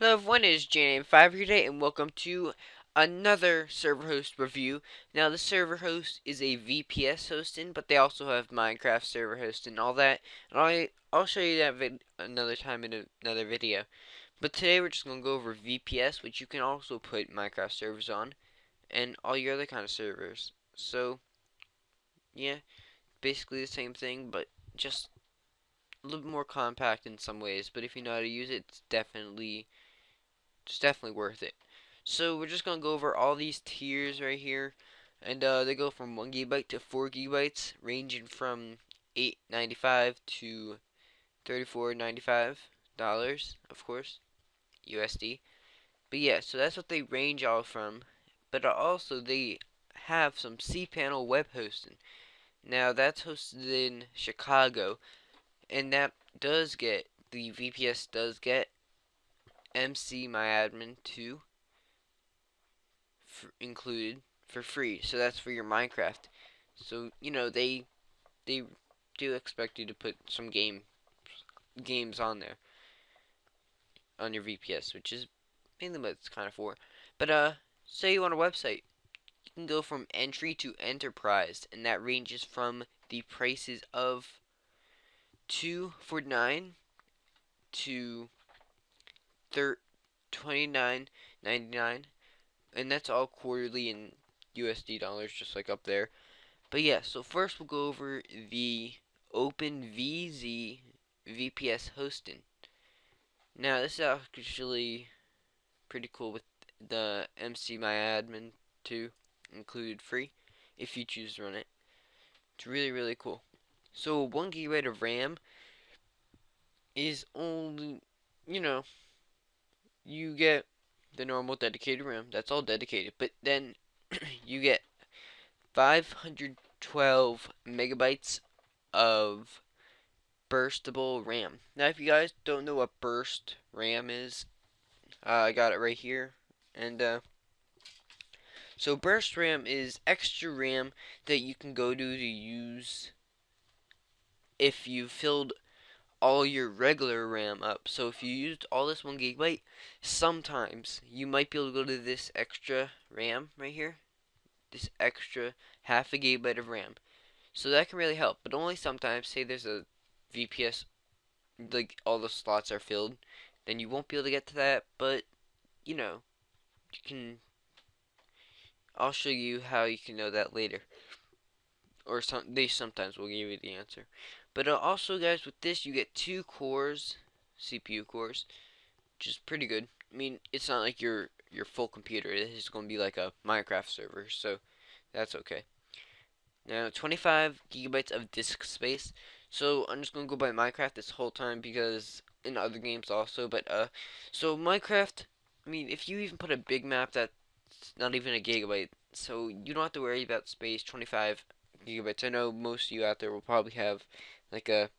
Hello everyone, it is JName5 here today, and welcome to another server host review. Now, the server host is a VPS hosting, but they also have Minecraft server host and all that. And I'll show you that another time in another video. But today we're just going to go over VPS, which you can also put Minecraft servers on, and all your other kind of servers. So, yeah, basically the same thing, but just a little bit more compact in some ways. But if you know how to use it, it's definitely worth it. So we're just gonna go over all these tiers right here, and they go from 1 GB to 4 GB, ranging from $8.95 to $34.95, of course, USD. But yeah, so that's what they range all from. But also they have some cPanel web hosting. Now that's hosted in Chicago, and that does get the VPS does get MC MyAdmin 2 included for free. So that's for your Minecraft. So they do expect you to put some games on there on your VPS, which is mainly what it's kind of for. But say you want a website, you can go from entry to enterprise, and that ranges from the prices of $249 to 29.99, and that's all quarterly in USD dollars, just like up there. But yeah, so first we'll go over the Openvz VPS hosting. Now this is actually pretty cool with the MC MyAdmin 2 included free if you choose to run it. It's really cool. So 1 GB of RAM is only, you know, you get the normal dedicated RAM. That's all dedicated. But then you get 512 megabytes of burstable RAM. Now, if you guys don't know what burst RAM is, I got it right here. And so burst RAM is extra RAM that you can go to use if you filled all your regular RAM up. So if you used all this 1 GB, sometimes you might be able to go to this extra RAM right here, this extra half a gigabyte of RAM. So that can really help, but only sometimes. Say there's a VPS, like all the slots are filled, then you won't be able to get to that. But you know, you can. I'll show you how you can know that later, or they sometimes will give you the answer. But also, guys, with this you get 2 cores, CPU cores, which is pretty good. I mean, it's not like your full computer. It's going to be like a Minecraft server, so that's okay. Now, 25 gigabytes of disk space. So I'm just gonna go by Minecraft this whole time because in other games also. But so Minecraft. I mean, if you even put a big map, that's not even a gigabyte. So you don't have to worry about space. 25 gigabytes. I know most of you out there will probably have like a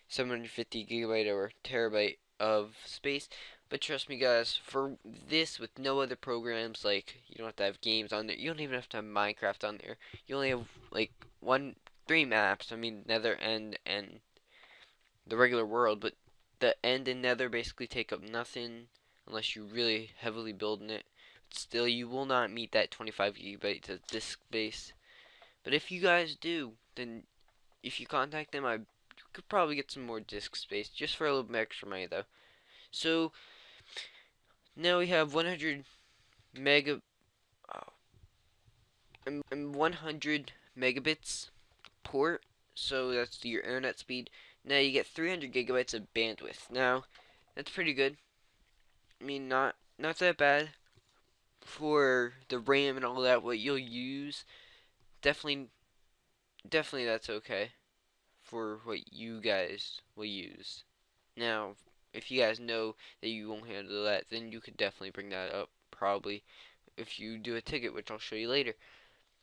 750 gigabyte or terabyte of space. But trust me, guys, for this with no other programs, like you don't have to have games on there. You don't even have to have Minecraft on there. You only have like three maps. I mean, Nether, End, and the regular world. But the End and Nether basically take up nothing unless you really heavily build in it. But still, you will not meet that 25 gigabyte of disk space. But if you guys do, then if you contact them, I could probably get some more disk space just for a little bit extra money though. So now we have 100 mega oh, and 100 megabits port, so that's your internet speed. Now you get 300 gigabytes of bandwidth. Now that's pretty good. I mean, not that bad for the RAM and all that. What you'll use, definitely definitely that's okay for what you guys will use. Now, if you guys know that you won't handle that, then you could definitely bring that up. Probably if you do a ticket, which I'll show you later.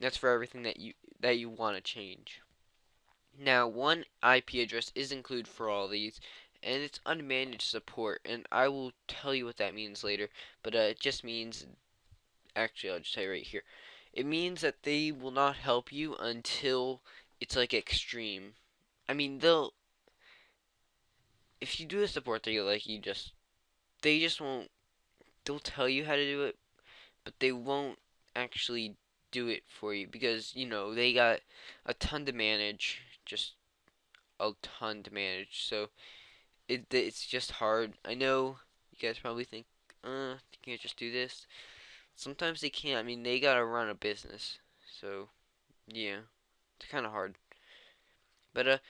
That's for everything that you want to change. Now, one IP address is included for all these, and it's unmanaged support, and I will tell you what that means later. But it just means, actually, I'll just say right here. It means that they will not help you until it's like extreme. I mean, if you do a support, they just won't they'll tell you how to do it, but they won't actually do it for you because, you know, they got a ton to manage, just a ton to manage. So it's just hard. I know you guys probably think, you can't just do this. Sometimes they can't. I mean, they gotta run a business. So, yeah, it's kind of hard. But,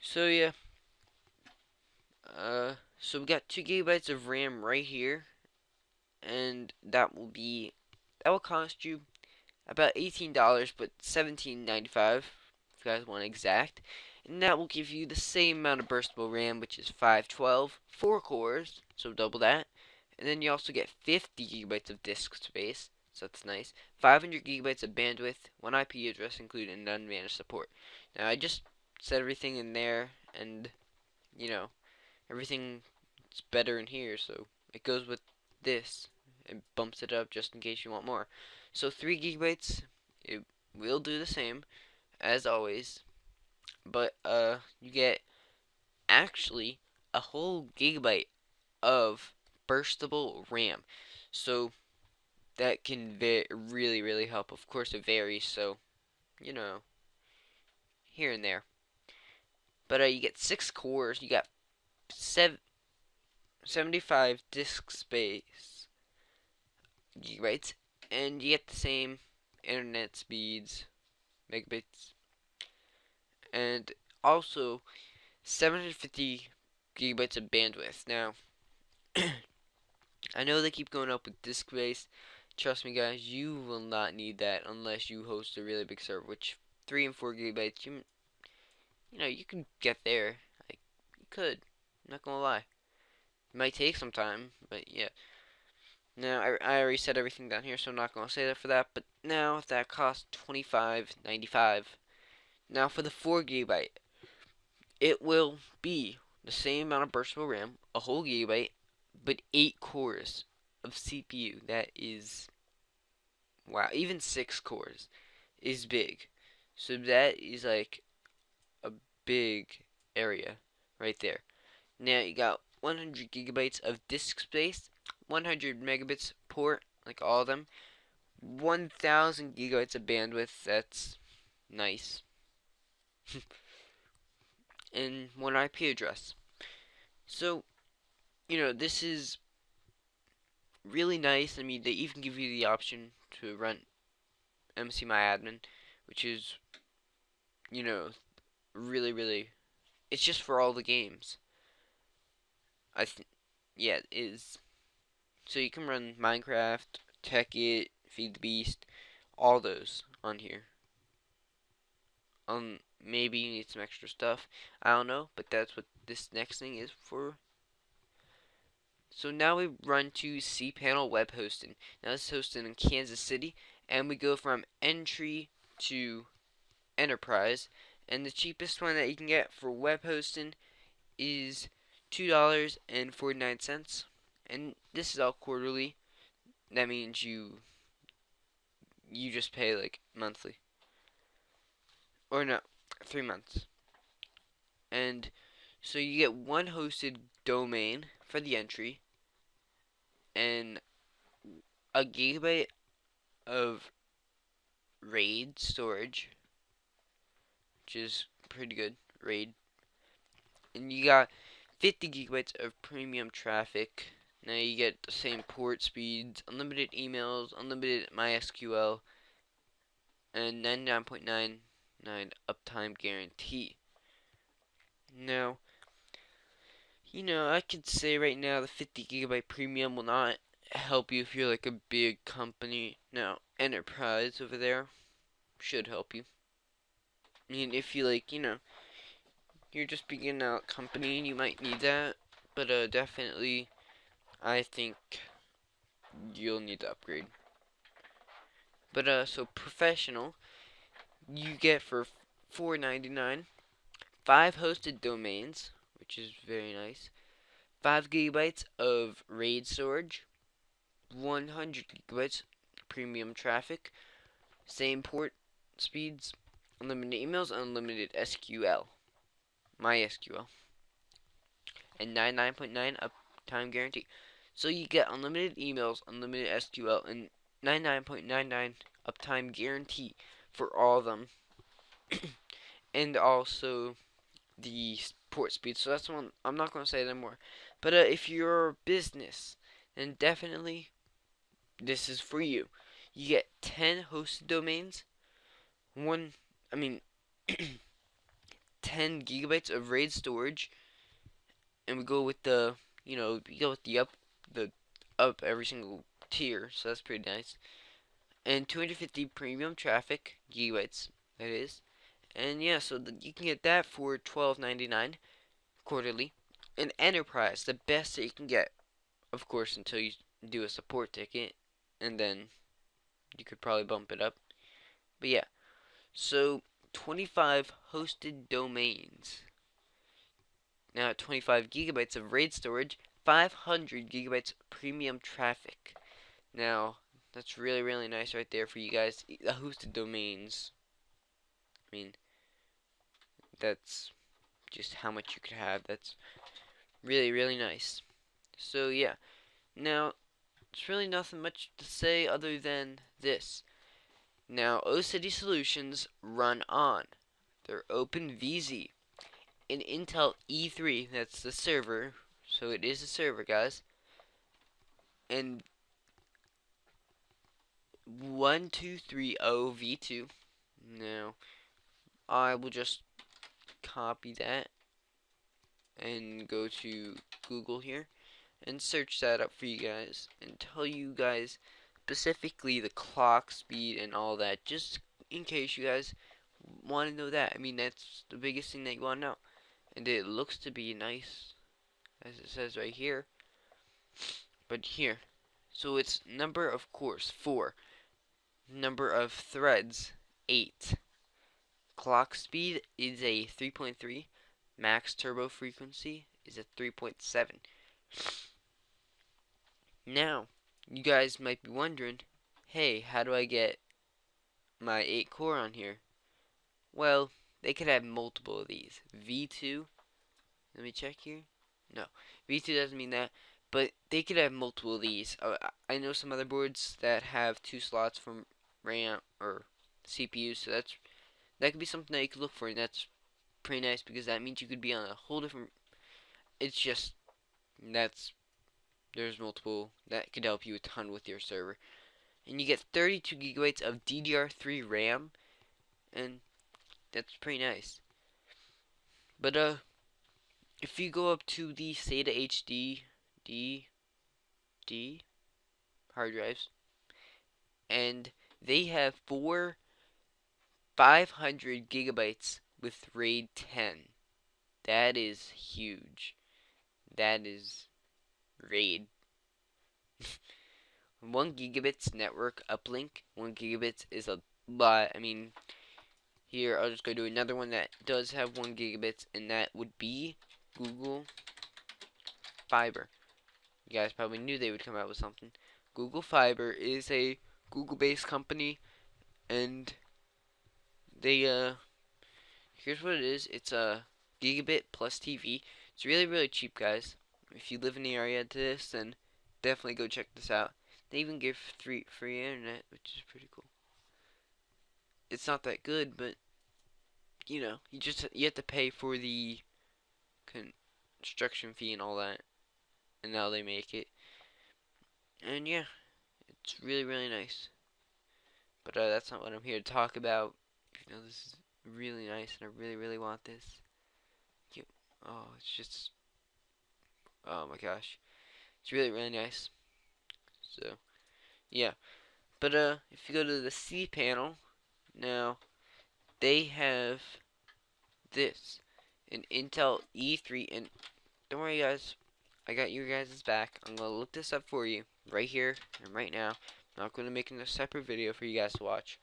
so yeah, so we got 2 gigabytes of RAM right here, and that will cost you about $18, but $17.95 if you guys want exact. And that will give you the same amount of burstable RAM, which is 512, 4 cores, so double that. And then you also get 50 gigabytes of disk space, so that's nice. 500 gigabytes of bandwidth, 1 IP address included, and unmanaged support. Now I just set everything in there, and you know, everything's better in here, so it goes with this. It bumps it up just in case you want more. So 3 gigabytes, it will do the same as always, but you get actually a whole gigabyte of burstable RAM. So that can really help. Of course, it varies, so you know, here and there. But you get 6 cores. You got 75 disk space gigabytes, and you get the same internet speeds, megabits, and also 750 gigabytes of bandwidth. Now, I know they keep going up with disk space. Trust me, guys, you will not need that unless you host a really big server. Which 3 and 4 gigabytes, you know, you can get there. Like, you could. I'm not gonna lie. It might take some time, but yeah. Now, I already said everything down here, so I'm not gonna say that for that. But now that costs $25.95. Now for the 4 gigabyte, it will be the same amount of burstable RAM, a whole gigabyte, but 8 cores of CPU. That is, wow, even 6 cores is big. So that is like a big area right there. Now you got 100 gigabytes of disk space, 100 megabits port, like all of them, 1000 gigabytes of bandwidth. That's nice. And 1 IP address. So, you know, this is really nice. I mean, they even give you the option to run MCMyAdmin, which is, you know, really, it's just for all the games. Yeah, it is. So you can run Minecraft, Tekkit, Feed the Beast, all those on here. Maybe you need some extra stuff. I don't know, but that's what this next thing is for. So now we run to cPanel Web Hosting. Now this is hosted in Kansas City, and we go from entry to enterprise. And the cheapest one that you can get for web hosting is $2.49. And this is all quarterly. That means you just pay like monthly. Or no, 3 months. And so you get 1 hosted domain for the entry and a gigabyte of RAID storage, which is pretty good, RAID. And you got 50 gigabytes of premium traffic. Now you get the same port speeds, unlimited emails, unlimited MySQL, and 99.99 uptime guarantee. Now, you know, I could say right now the 50 gigabyte premium will not help you if you're like a big company. Now, enterprise over there should help you. I mean, if you like, you know, you're just beginning out company, you might need that. But definitely, I think you'll need to upgrade. But so professional, you get for $4.99, 5 hosted domains, which is very nice. 5 gigabytes of RAID storage, 100 gigabytes premium traffic, same port speeds, unlimited emails, unlimited SQL, MySQL, and 99.9 uptime guarantee. So you get unlimited emails, unlimited SQL, and 99.99 uptime guarantee for all of them, and also the port speed. So that's one I'm not going to say that more. But if you're a business, then definitely this is for you. You get 10 hosted domains, one, I mean, 10 gigabytes of RAID storage, and we go with the, we go with the up every single tier, so that's pretty nice. And 250 premium traffic gigabytes, that is. And yeah, so you can get that for $12.99 quarterly. And enterprise, the best that you can get, of course, until you do a support ticket, and then you could probably bump it up. But yeah, so 25 hosted domains. Now 25 gigabytes of RAID storage, 500 gigabytes premium traffic. Now that's really, really nice right there for you guys. The hosted domains, I mean, that's just how much you could have. That's really, really nice. So yeah, now it's really nothing much to say other than this. Now OCity Solutions run on their Openvz, an Intel E3. That's the server, so it is a server, guys. And 1230 V2. Now I will just copy that and go to Google here and search that up for you guys and tell you guys specifically the clock speed and all that, just in case you guys want to know that. I mean, that's the biggest thing that you want to know. And it looks to be nice, as it says right here. But here, so it's number of cores 4, number of threads 8, clock speed is a 3.3, max turbo frequency is a 3.7. Now, you guys might be wondering, hey, how do I get my 8 core on here? Well, they could have multiple of these. V2, let me check here. No, V2 doesn't mean that, but they could have multiple of these. I know some other boards that have 2 slots from RAM or CPU, so that could be something that you could look for, and that's pretty nice because that means you could be on a whole different. It's just there's multiple that could help you a ton with your server, and you get 32 gigabytes of DDR3 RAM, and that's pretty nice. But if you go up to the SATA HD D hard drives, and they have 500 gigabytes with RAID 10. That is huge. That is RAID. 1 gigabits network uplink. 1 gigabits is a lot. I mean, here I'll just go to another one that does have 1 gigabits, and that would be Google Fiber. You guys probably knew they would come out with something. Google Fiber is a Google-based company, and they here's what it is. It's a gigabit plus TV. It's really, really cheap, guys. If you live in the area to this, then definitely go check this out. They even give free internet, which is pretty cool. It's not that good, but you have to pay for the construction fee and all that, and now they make it. And yeah, it's really, really nice. But that's not what I'm here to talk about. This is really nice, and I really, really want this. Oh, it's just, oh my gosh, it's really, really nice. So, yeah. But if you go to the C panel, now they have this, an Intel E3, and don't worry, guys, I got you guys' back. I'm gonna look this up for you right here and right now. I'm not gonna make a separate video for you guys to watch.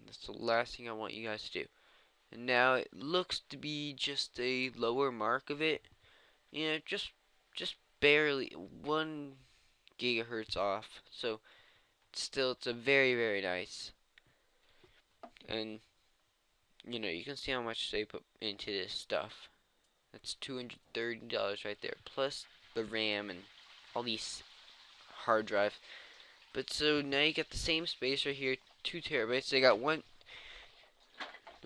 That's the last thing I want you guys to do. And now it looks to be just a lower mark of it. Just barely 1 gigahertz off. So still, it's a very, very nice. And you can see how much they put into this stuff. That's $230 right there, plus the RAM and all these hard drives. But so now you get the same space right here, 2 terabytes. They got 1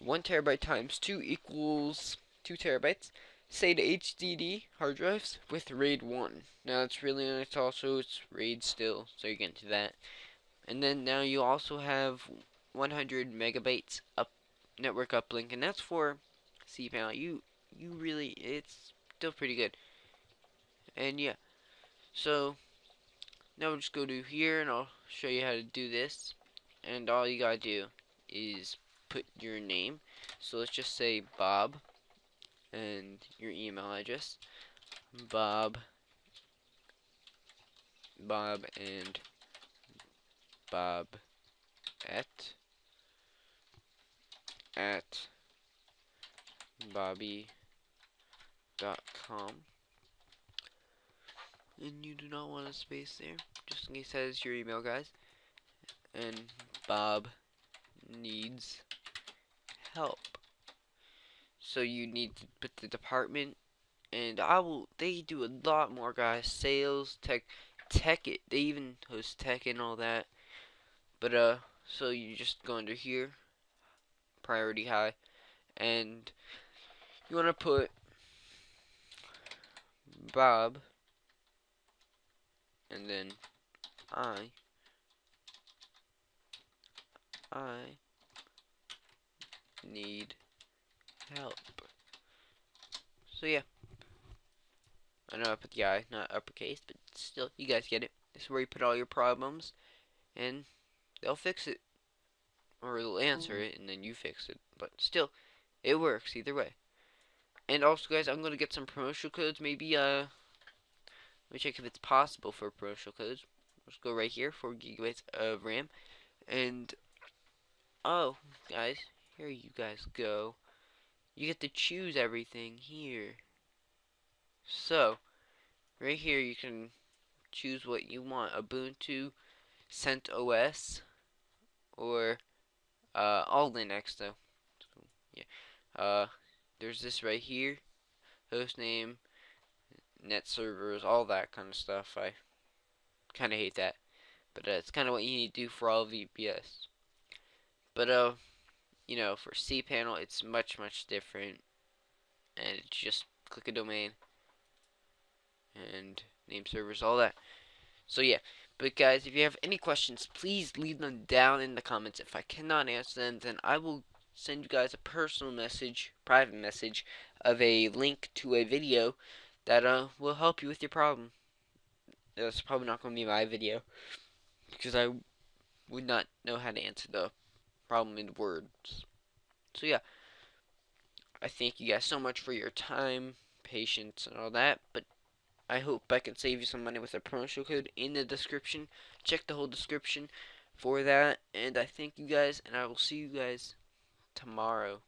terabyte times 2 equals 2 terabytes. SATA HDD hard drives with RAID 1. Now it's really nice. Also, it's RAID still, so you're getting to that. And then now you also have 100 megabytes network uplink, and that's for cPanel. You really, it's still pretty good. And yeah, so now we'll just go to here, and I'll show you how to do this. And all you gotta do is put your name. So let's just say Bob, and your email address. Bob and Bob at bobby.com. And you do not want a space there, just in case that is your email, guys. And Bob needs help. So you need to put the department, and they do a lot more, guys. Sales, Tekkit, they even host tech and all that. But so you just go under here, priority high, and you want to put Bob, and then I need help. So yeah, I know I put the I, not uppercase, but still, you guys get it. This is where you put all your problems, and they'll fix it, or they'll answer it, and then you fix it. But still, it works either way. And also, guys, I'm gonna get some promotional codes. Maybe let me check if it's possible for promotional codes. Let's go right here, 4 gigabytes of RAM, and oh, guys, here you guys go. You get to choose everything here. So, right here you can choose what you want: Ubuntu, CentOS, or all Linux though. So, yeah. There's this right here: hostname, net servers, all that kind of stuff. I kind of hate that, but it's kind of what you need to do for all VPS. But you know, for cPanel, it's much different, and it's just click a domain and name servers, all that. So yeah, but guys, if you have any questions, please leave them down in the comments. If I cannot answer them, then I will send you guys a personal message, private message, of a link to a video that will help you with your problem. That's probably not going to be my video, because I would not know how to answer the problem in words. So yeah, I thank you guys so much for your time, patience, and all that. But I hope I can save you some money with a promotional code in the description. Check the whole description for that. And I thank you guys, and I will see you guys tomorrow.